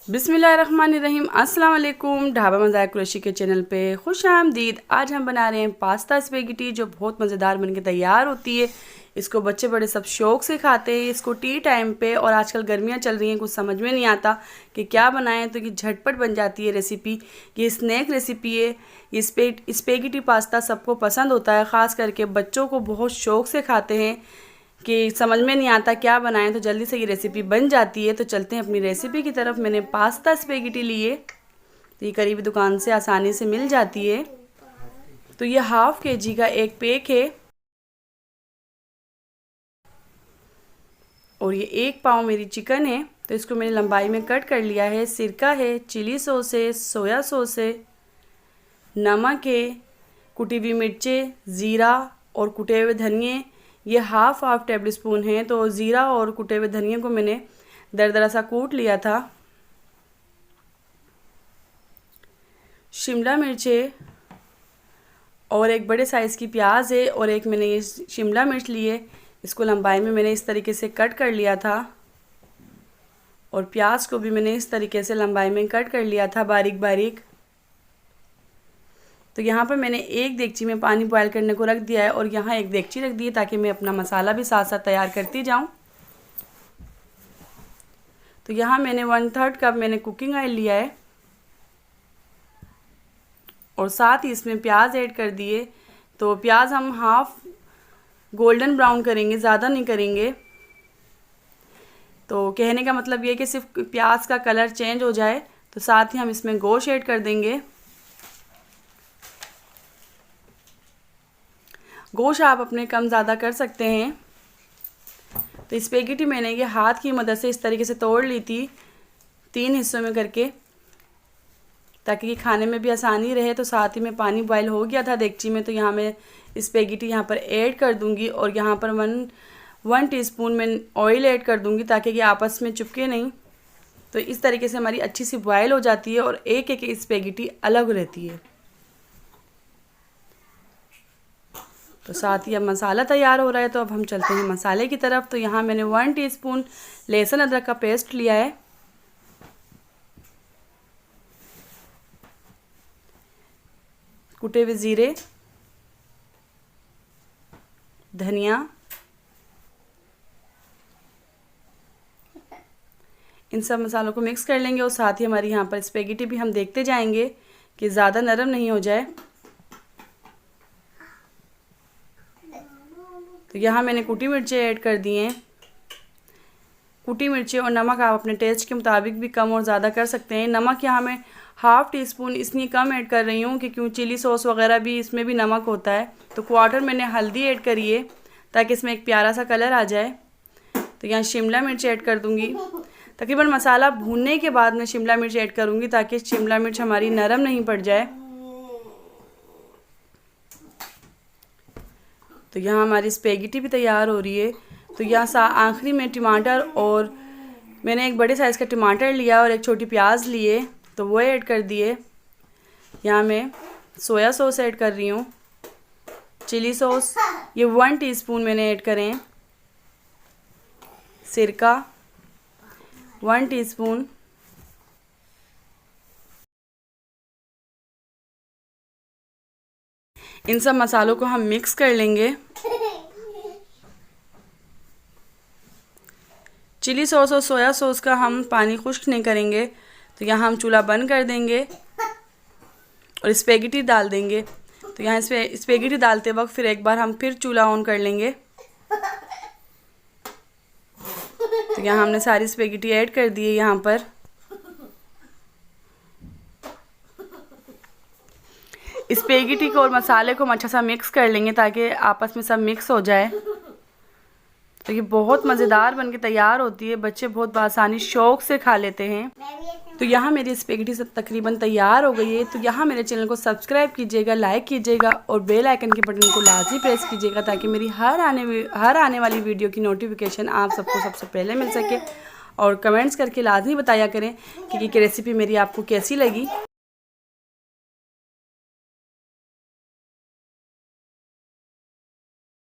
बिस्मिल्लाहिर्रहमानिर्रहीम। अस्सलाम वालेकुम। ढाबा मज़ाक कुरैशी के चैनल पे खुश आमदीद। आज हम बना रहे हैं पास्ता स्पेगेटी, जो बहुत मज़ेदार बनके तैयार होती है। इसको बच्चे बड़े सब शौक़ से खाते हैं, इसको टी टाइम पे। और आजकल गर्मियाँ चल रही हैं, कुछ समझ में नहीं आता कि क्या बनाएं, तो ये झटपट बन जाती है रेसिपी। ये स्नैक रेसिपी है। ये स्पेगेटी पास्ता सबको पसंद होता है, ख़ास करके बच्चों को बहुत शौक़ से खाते हैं कि समझ में नहीं आता क्या बनाएं, तो जल्दी से ये रेसिपी बन जाती है। तो चलते हैं अपनी रेसिपी की तरफ। मैंने पास्ता स्पेगेटी लिए, तो ये करीबी दुकान से आसानी से मिल जाती है। तो ये हाफ़ kg का एक पैक है, और ये 1 पाव मेरी चिकन है। तो इसको मैंने लंबाई में कट कर लिया है। सिरका है, चिली सॉस है, सोया सॉस है, नमक है, कुटी हुई मिर्चें, ज़ीरा और कुटे हुए धनिए। ये हाफ़ टेबल स्पून है। तो ज़ीरा और कुटे हुए धनिए को मैंने दरदरा सा कूट लिया था। शिमला मिर्च है, और एक बड़े साइज़ की प्याज है, और एक मैंने ये शिमला मिर्च लिए। इसको लंबाई में मैंने इस तरीके से कट कर लिया था, और प्याज को भी मैंने इस तरीके से लंबाई में कट कर लिया था, बारीक बारीक। तो यहाँ पर मैंने एक देगची में पानी बॉयल करने को रख दिया है, और यहाँ एक देगची रख दी है ताकि मैं अपना मसाला भी साथ साथ तैयार करती जाऊँ। तो यहाँ मैंने 1/3 कप मैंने कुकिंग ऑयल लिया है, और साथ ही इसमें प्याज ऐड कर दिए। तो प्याज हम हाफ़ गोल्डन ब्राउन करेंगे, ज़्यादा नहीं करेंगे। तो कहने का मतलब ये कि सिर्फ प्याज का कलर चेंज हो जाए। तो साथ ही हम इसमें गोश्त ऐड कर देंगे। गोश्त आप अपने कम ज़्यादा कर सकते हैं। तो स्पेगेटी मैंने ये हाथ की मदद से इस तरीके से तोड़ ली थी, 3 हिस्सों में करके, ताकि ये खाने में भी आसानी रहे। तो साथ ही में पानी बॉयल हो गया था देगची में। तो यहाँ मैं स्पेगेटी यहाँ पर ऐड कर दूँगी, और यहाँ पर 1 टीस्पून में ऑयल ऐड कर दूँगी, ताकि ये आपस में चिपके नहीं। तो इस तरीके से हमारी अच्छी सी बॉयल हो जाती है, और एक एक स्पेगेटी अलग रहती है। तो साथ ही अब मसाला तैयार हो रहा है। तो अब हम चलते हैं मसाले की तरफ। तो यहाँ मैंने 1 टीस्पून लहसुन अदरक का पेस्ट लिया है, कुटे हुए ज़ीरे, धनिया, इन सब मसालों को मिक्स कर लेंगे। और साथ ही हमारी यहाँ पर स्पेगेटी भी हम देखते जाएंगे कि ज़्यादा नरम नहीं हो जाए। तो यहाँ मैंने कुटी मिर्चें ऐड कर दी हैं। कुटी मिर्चें और नमक आप अपने टेस्ट के मुताबिक भी कम और ज़्यादा कर सकते हैं। नमक यहाँ मैं हाफ़ टीस्पून इसलिए कम ऐड कर रही हूँ कि क्यों चिली सॉस वगैरह भी इसमें भी नमक होता है। तो 1/4 मैंने हल्दी ऐड करी है, ताकि इसमें एक प्यारा सा कलर आ जाए। तो यहाँ शिमला मिर्च ऐड कर दूँगी। तकरीबन मसाला भूनने के बाद मैं शिमला मिर्च ऐड करूँगी, ताकि शिमला मिर्च हमारी नरम नहीं पड़ जाए। तो यहाँ हमारी स्पेगेटी भी तैयार हो रही है। तो यहाँ आखिरी में टमाटर, और मैंने एक बड़े साइज़ का टमाटर लिया और एक छोटी प्याज लिए, तो वो ऐड कर दिए। यहाँ मैं सोया सॉस ऐड कर रही हूँ, चिली सॉस ये 1 टीस्पून मैंने ऐड करें, सिरका 1 टीस्पून, इन सब मसालों को हम मिक्स कर लेंगे। चिली सॉस और सोया सॉस का हम पानी खुश्क नहीं करेंगे। तो यहाँ हम चूल्हा बंद कर देंगे और स्पेगेटी डाल देंगे। तो यहाँ स्पेगेटी डालते वक्त फिर एक बार हम फिर चूल्हा ऑन कर लेंगे। तो यहाँ हमने सारी स्पेगेटी ऐड कर दी है। यहाँ पर स्पेगेटी को और मसाले को हम अच्छा सा मिक्स कर लेंगे, ताकि आपस में सब मिक्स हो जाए। तो ये बहुत मज़ेदार बनके तैयार होती है, बच्चे बहुत आसानी शौक़ से खा लेते हैं। तो यहाँ मेरी स्पेगेटी सब तकरीबन तैयार हो गई है। तो यहाँ मेरे चैनल को सब्सक्राइब कीजिएगा, लाइक कीजिएगा, और बेल आइकन के बटन को लाजमी प्रेस कीजिएगा, ताकि मेरी हर आने वाली वीडियो की नोटिफिकेशन आप सबको सबसे पहले मिल सके। और कमेंट्स करके लाजमी बताया करें कि ये रेसिपी मेरी आपको कैसी लगी।